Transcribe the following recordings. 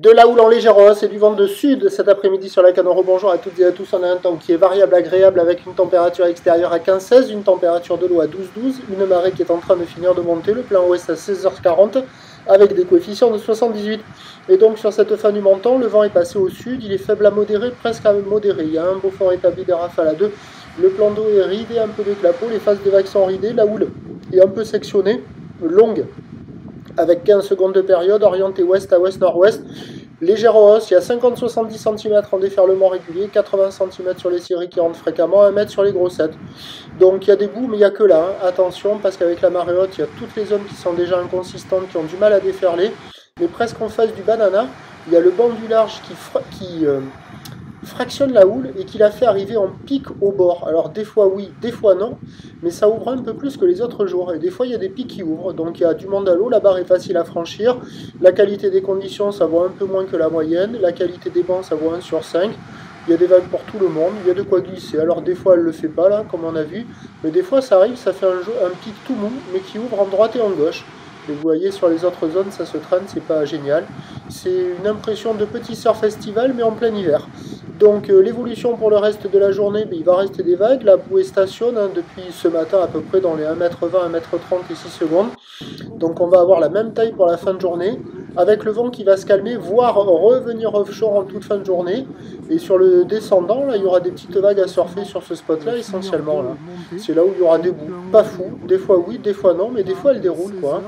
De la houle en légère hausse et du vent de sud cet après-midi sur la canne. Rebonjour à toutes et à tous. On a un temps qui est variable, agréable avec une température extérieure à 15-16, une température de l'eau à 12-12, une marée qui est en train de finir de monter, le plein ouest à 16h40 avec des coefficients de 78. Et donc sur cette fin du montant, le vent est passé au sud, il est faible à modéré, presque à modéré. Il y a un beau fort établi des rafales à 2. Le plan d'eau est ridé, un peu de clapot, les phases de vagues sont ridées, la houle est un peu sectionnée, longue, avec 15 secondes de période, orientée ouest à ouest-nord-ouest. Légère hausse, il y a 50-70 cm en déferlement régulier, 80 cm sur les séries qui rentrent fréquemment, 1 mètre sur les grossettes. Donc il y a des bouts, mais il n'y a que là. Hein. Attention, parce qu'avec la marée haute, il y a toutes les zones qui sont déjà inconsistantes, qui ont du mal à déferler. Mais presque en face du banana, il y a le banc du large qui fractionne la houle et qui la fait arriver en pic au bord. Alors des fois oui, des fois non, mais ça ouvre un peu plus que les autres jours. Et des fois il y a des pics qui ouvrent, donc il y a du monde à l'eau, la barre est facile à franchir. La qualité des conditions, ça vaut un peu moins que la moyenne. La qualité des bancs, ça vaut 1 sur 5. Il y a des vagues pour tout le monde, il y a de quoi glisser. Alors des fois elle le fait pas là, comme on a vu, mais des fois ça arrive, ça fait un pic tout mou, mais qui ouvre en droite et en gauche. Et vous voyez sur les autres zones, ça se traîne, c'est pas génial. C'est une impression de petit surf festival, mais en plein hiver. Donc l'évolution pour le reste de la journée, il va rester des vagues. La bouée stationne depuis ce matin à peu près dans les 1m20, 1m30 et 6 secondes. Donc on va avoir la même taille pour la fin de journée, avec le vent qui va se calmer, voire revenir offshore en toute fin de journée. Et sur le descendant, là, il y aura des petites vagues à surfer sur ce spot-là essentiellement. C'est là où il y aura des bouts. Pas fou, des fois oui, des fois non, mais des fois elles déroulent quoi.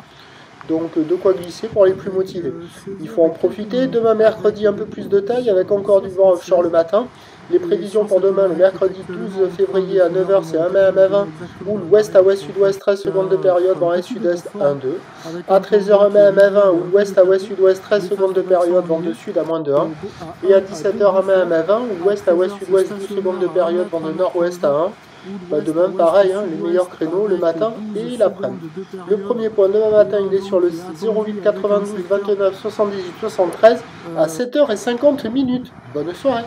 Donc de quoi glisser pour les plus motivés. Il faut en profiter. Demain mercredi un peu plus de taille avec encore du vent offshore le matin. Les prévisions pour demain, le mercredi 12 février à 9h, c'est 1 mai à 20, ou l'ouest à ouest-sud-ouest, 13 secondes de période, vent est-sud-est 1-2. À 13h, 1 mai à 20, ou l'ouest à ouest-sud-ouest, 13 secondes de période, vent de sud à moins de 1. Et à 17h, 1 mai à 20, ou l'ouest à ouest-sud-ouest, 12 secondes de période, vent de nord-ouest à 1. Demain, pareil, hein, les meilleurs créneaux, le matin et l'après-midi. Le premier point, demain matin, il est sur le 08 92 29 78 73 à 7h50. Bonne soirée.